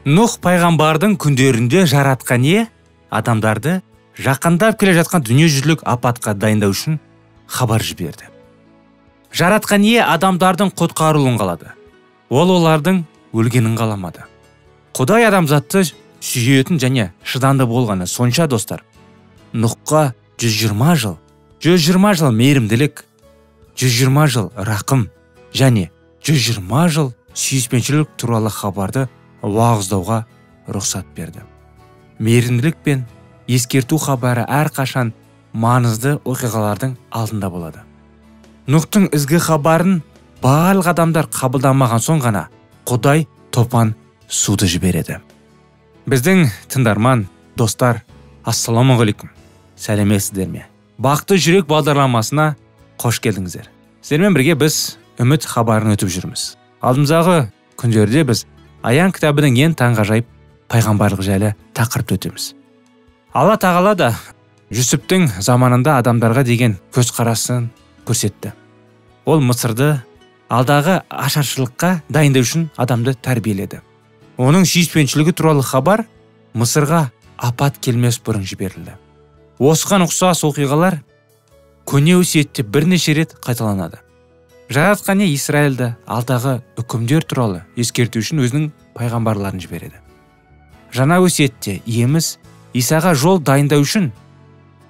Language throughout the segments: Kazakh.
Нұх пайғамбардың күндерінде жаратқан ие адамдарды жақындап келе жатқан дүниежүзілік апатқа дайындау үшін хабар жіберді. Жаратқан ие адамдардың құтқарылуын қалады. Ол олардың өлгенін қаламады. Құдай адамзатты сүйетін және шыдамды болғаны сонша достар. Нұхқа 120 жыл мейірімділік, 120 жыл рақым және 120 жыл сүйіспеншілік туралы хабарды уағыздауға рұқсат берді. Мейірімділік пен ескерту хабары әрқашан маңызды оқиғалардың алдында болады. Нұхтың ізгі хабарын барлық адамдар қабылдамаған соң ғана Құдай топан суды жібереді. Біздің тыңдарман достар, ассаламағалейкум. Сәлеметсіздер ме? Бақытты жүрек бағдарламасына қош келдіңіздер. Сіздермен бірге біз үміт хабарын өтіп жүрміз. Алдымыздағы күндерде біз Аян кітабының ең таңғажайып пайғамбарлық жайлы тақырыпты өтеміз. Алла тағала да Жүсіптің заманында адамдарға деген көзқарасын көрсетті. Ол Мысырды алдағы ашаршылыққа дайындау үшін адамды тәрбиеледі. Оның сүйіспеншілігі туралы хабар Мысырға апат келмес бұрын жіберілді. Осыған ұқсас оқиғалар көне өсиетте бірнеше рет қайталанады. Жаратқан ие Израильді алдағы үкімдер туралы ескерту үшін өзінің пайғамбарларын жібереді. Жаңа өсиетте иеміз Исаға жол дайындау үшін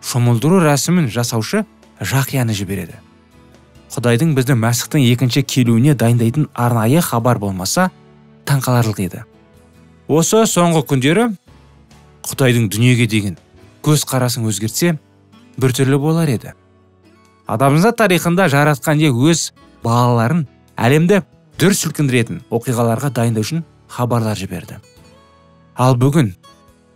шомылдыру рәсімін жасаушы Жақияны жібереді. Құдайдың бізді Мәсіхтің екінші келуіне дайындайтын арнайы хабар болмаса таңқаларлық еді. Осы соңғы күндері Құдайдың дүниеге деген көзқарасын өзгертсе біртүрлі болар еді. Адамзат тарихында жаратқан ие өз балаларын әлемді дүр сілкіндіретін оқиғаларға дайындау үшін хабарлар жіберді. Ал бүгін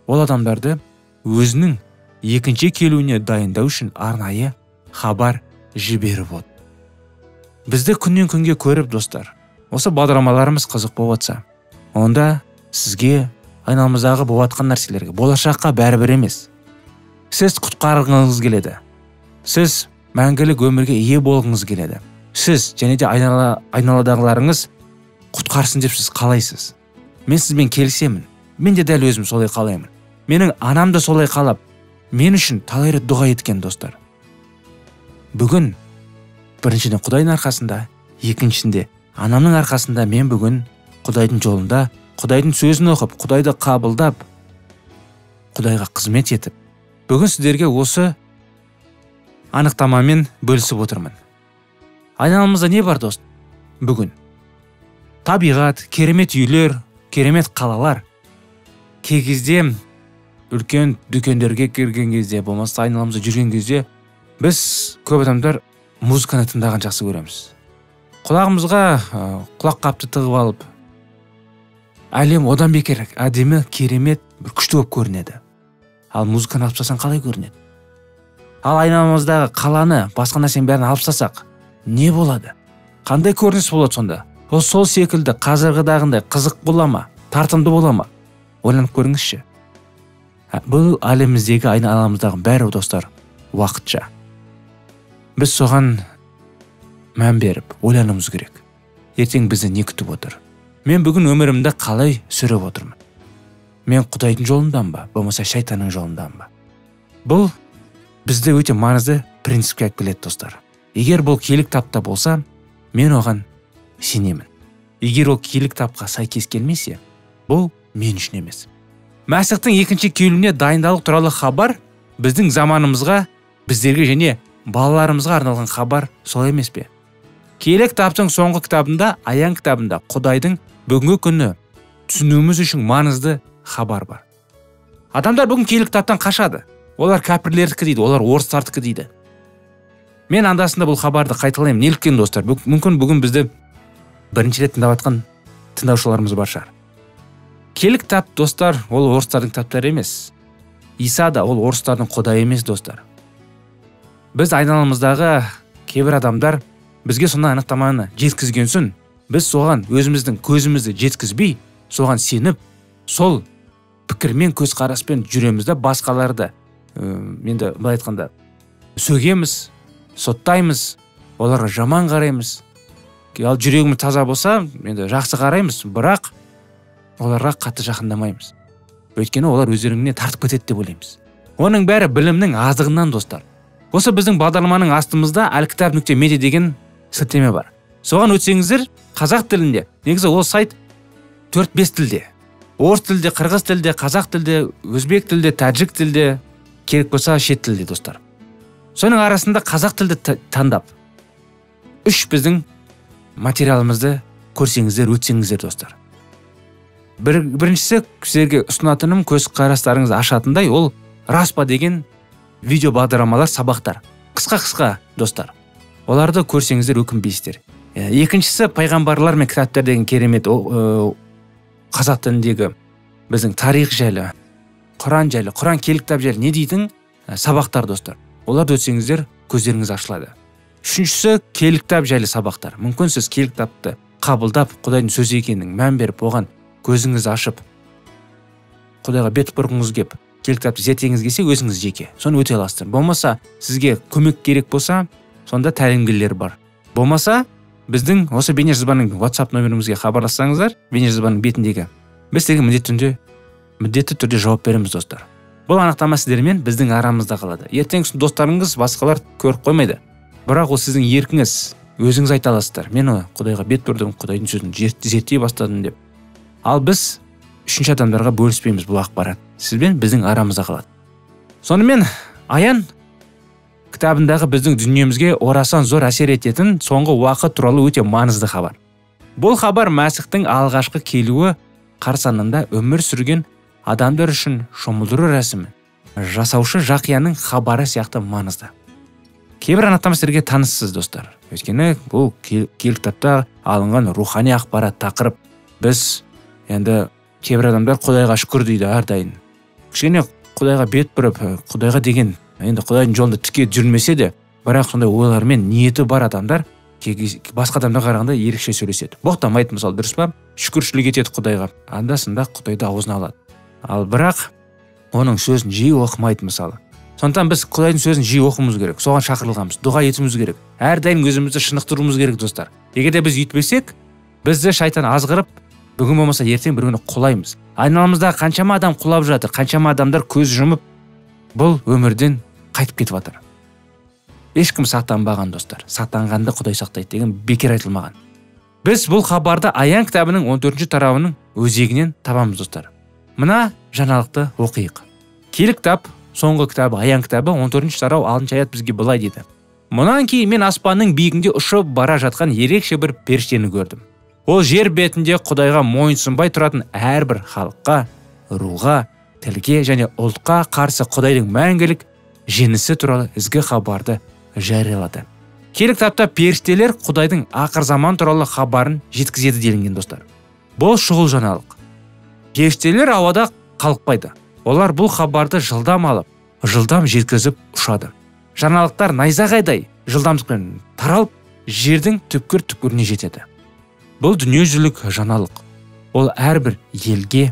ол адамдарды өзінің екінші келуіне дайындау үшін арнайы хабар жіберіп отыр. Бізді күннен күнге көріп достар, осы бағдарламаларымыз қызық болып отса, онда сізге айналамыздағы болып жатқан нәрселерге болашаққа бәрібір емес. Сіз құтқарғыңыз келеді. Сіз мәңгілік өмірге ие болғыңыз келеді. Сіз және де айналадағыларыңыз құтқарсын деп сіз қалайсыз. Мен сізбен келісемін. Мен де дәл өзім солай қалаймын. Менің анам да солай қалап, мен үшін талай рет дұға еткен достар. Бүгін біріншіден Құдайдың арқасында, екіншісінде анамның арқасында мен бүгін Құдайдың жолында, Құдайдың сөзін оқып, Құдайды қабылдап, Құдайға қызмет етіп, бүгін сіздерге осы анықтамамен бөлісіп отырмын. Айналамызда не бар дост? Бүгін табиғат, керемет үйлер, керемет қалалар. Кей кезде үлкен дүкендерге кірген кезде, болмаса айналамызда жүрген кезде біз көп адамдар музыканы тыңдаған жақсы көреміз. Құлағымызға құлаққапты тығып алып, әлем одан бекер әдемі, керемет, бір күшті болып көрінеді. Ал музыканы алып тастасаң қалай көрінеді? Ал айналамыздағы қаланы, басқа нәрсенің бәрін алып тастасақ, не болады? Қандай көрініс болады сонда? Ол сол секілді қазіргідағындай қызық бола ма, тартымды бола ма? Ойланып көріңізші. Бұл әлеміміздегі айналамыздағы бәрі достар уақытша. Біз соған мән беріп, ойлануымыз керек. Ертең бізді не күтіп отыр? Мен бүгін өмірімді қалай сүріп отырмын? Мен Құдайдың жолындан ба, болмаса шайтанның жолындан ба? Бұл бізді өте маңызды принципке алып келеді достар. Егер бұл киелі кітапта болса, мен оған сенемін. Егер ол киелі кітапқа сәйкес келмесе, бұл мен үшін емес. Мәсіхтің екінші келуіне дайындалу туралы хабар біздің заманымызға, біздерге және балаларымызға арналған хабар солай емес пе? Киелі кітаптың соңғы кітабында, Аян кітабында Құдайдың бүгінгі күні түсінуіміз үшін маңызды хабар бар. Адамдар бүгін киелі кітаптан қашады. Олар кәпірлердікі дейді, олар орыстардікі дейді. Мен андасында бұл хабарды қайталаймын. Неліктен достар? Мүмкін бүгін бізді бірінші рет тыңдап жатқан тыңдаушыларымыз бар шығар. Киелі кітап достар, ол орыстардың кітаптары емес. Иса да ол орыстардың Құдайы емес достар. Біз айналамыздағы кейбір адамдар бізге сонда анықтаманы жеткізген соң, біз соған өзіміздің көзімізді жеткізбей, соған сеніп, сол пікірмен, көзқараспен жүремізді, басқаларды енді былай айтқанда сөгеміз, соттаймыз, оларға жаман қараймыз. Ал жүрегіміз таза болса, енді жақсы қараймыз, бірақ оларға қатты жақындамаймыз. Өйткені олар өздеріне тартып кетеді деп ойлаймыз. Оның бәрі білімнің азығынан, достар. Осы біздің бағдарламаның астымызда alkitab.media деген сілтеме бар. Соған өтсеңіздер, қазақ тілінде, негізі ол сайт 4-5 тілде. Орыс тілде, қырғыз тілде, қазақ тілде, өзбек тілде, тәжік тілде, керек болса шет тілде, достар. Соның арасында қазақ тілді таңдап 3 біздің материалымызды көрсеңіздер, өтсеңіздер, достар. Біріншісі сіздерге ұсынатыным көз қарастарыңызды ашатындай, ол рас па деген видео бағдарламалар, сабақтар. Қысқа, достар. Оларды көрсеңіздер өкінбейсіздер. Екіншісі пайғамбарлар мен кітаптар деген керемет қазақ тіліндегі біздің тарих жайлы, Құран жайлы, Құран киелі кітап жайлы не дейтін сабақтар, достар. Оларды өтсеңіздер көздеріңіз ашылады. Үшіншісі киелі кітап жайлы сабақтар. Мүмкін сіз киелі кітапты қабылдап, Құдайдың сөзі екенін мән беріп, оған көзіңіз ашып, Құдайға бет бұрғыңыз кеп, киелі кітапты зерттегіңіз келсе, өзіңіз жеке. Соны өте аласыздар. Болмаса, сізге көмек керек болса, сонда тәлімгерлер бар. Болмаса, біздің осы бейнежазбаның WhatsApp нөмірімізге хабарлассаңыздар, бейнежазбаның бетіндегі, біз сізге міндетті түрде жауап береміз, достар. Бұл анықтама сіздермен біздің арамызда қалады. Ертең достарыңыз басқалар көріп қоймайды. Бірақ ол сіздің еркіңіз, өзіңіз айта аласыздар. Мен Құдайға бет бұрдым, Құдайдың сөзін зерттей бастадым деп. Ал біз үшінші адамдарға бөліспейміз бұл ақпарат. Сізбен біздің арамызда қалады. Сонымен Аян кітабындағы біздің дүниемізге орасан зор әсер ететін соңғы уақыт туралы өте маңызды хабар. Бұл хабар Мәсіхтің алғашқы келуі қарсаңында өмір сүрген адамдар үшін шомылдыру рәсімі, жасаушы Жақияның хабары сияқты маңызды. Кейбір анықтама сіздерге таныссыз, достар. Өйткені бұл киелі кітапта алынған рухани ақпарат тақырып. Біз енді кейбір адамдар Құдайға шүкір дейді әрдайым. Кішкене Құдайға бет бұрып, Құдайға деген, енді Құдайдың жолында тіке жүрмесе де, бірақ сондай ойлармен ниеті бар адамдар басқа адамдарға қарағанда ерекше сөйлеседі. Боқтамайды, мысалы, дұрыс па? Шүкіршілік етеді Құдайға. Анда-санда Құдайды аузына алады. Ал бірақ оның сөзін жиі оқымайды, мысалы. Сондықтан біз Құдайдың сөзін жиі оқуымыз керек. Соған шақырылғанбыз. Дұға етуіміз керек. Әрдайым өзімізді шынықтыруымыз керек, достар. Егер де біз үйтпесек, бізді шайтан азғырып, бүгін болмаса ертең бір күні құлаймыз. Айналамызда қаншама адам құлап жатыр, қаншама адамдар көз жұмып бұл өмірден қайтып кетіп жатыр. Ешкім сақтанбаған, достар. Сақтанғанды Құдай сақтайды деген бекер айтылмаған. Біз бұл хабарды Аян кітабының 14-ші тарауының өзегінен табамыз, достар. Мына жаңалықты оқиық. Киелі кітап, соңғы кітабы, Аян кітабы 14-ші тарау 6-шы аят бізге былай дейді. Мұнан кейін мен аспанның биігінде ұшып бара жатқан ерекше бір періштені көрдім. Ол жер бетінде Құдайға мойынсұнбай тұратын әрбір халыққа, руға, тілге және ұлтқа қарсы Құдайдың мәңгілік жеңісі туралы ізгі хабарды жариялады. Киелі кітапта періштелер Құдайдың ақыр заман туралы хабарын жеткізеді делінген, достар. Бұл шұғыл жаңалық. Періштелер ауада қалықпайды. Олар бұл хабарды жылдам алып, жылдам жеткізіп ұшады. Жаңалықтар найзағайдай жылдамдықпен таралып, жердің түпкір-түпкіріне жетеді. Бұл дүниежүзілік жаңалық. Ол әрбір елге,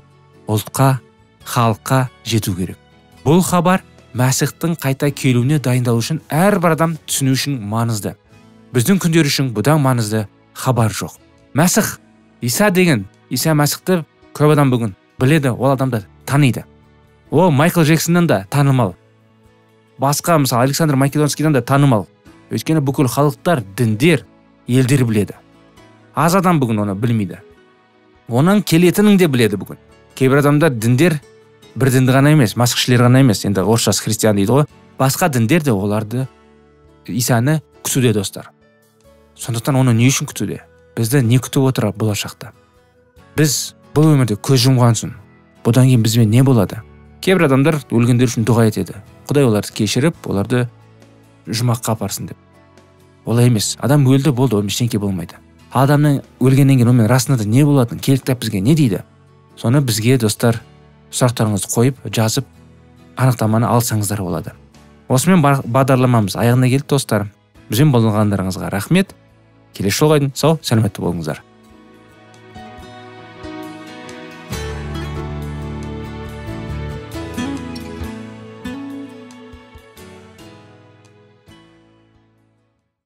ұлтқа, халыққа жету керек. Бұл хабар Мәсіхтің қайта келуіне дайындалу үшін әрбір адам түсіну үшін маңызды. Біздің күндер үшін бұдан маңызды хабар жоқ. Мәсіх, Иса Мәсіхті көп адам бүгін біледі, ол адамды таниды. Ол Майкл Джексоннан да танымал. Басқа, мысалы, Александр Македонскийдан да танымал. Өйткені бүкіл халықтар, діндер, елдер біледі. Аз адам бүгін оны білмейді. Оның келетінін де біледі бүгін. Кейбір адамдар діндер бір дінді ғана емес, масқішілер ғана емес, енді орысшасы христиан дейді ғой. Басқа діндер де оларды, Исаны күтуде, достар. Сондықтан оны не үшін күтуде? Бізді не күтіп отыр болашақта? Біз бұл өмірде көз жұмған соң, бұдан кейін бізбен не болады? Кейбір адамдар өлгендер үшін дұға етеді. Құдай оларды кешіріп, оларды жұмаққа апарсын деп. Олай емес. Адам өлді, болды, ол ештеңе болмайды. Адамның өлгеннен кейін онымен расында да не болатын? Киелі кітап бізге не дейді? Соны бізге, достар, сұрақтарыңызды қойып, жазып, анықтаманы алсаңыздар болады. Осымен бағдарламамыз аяғына келді, достар. Бізбен болғандарыңызға рахмет. Келесі жолға дейін сау, сәлеметті болыңыздар.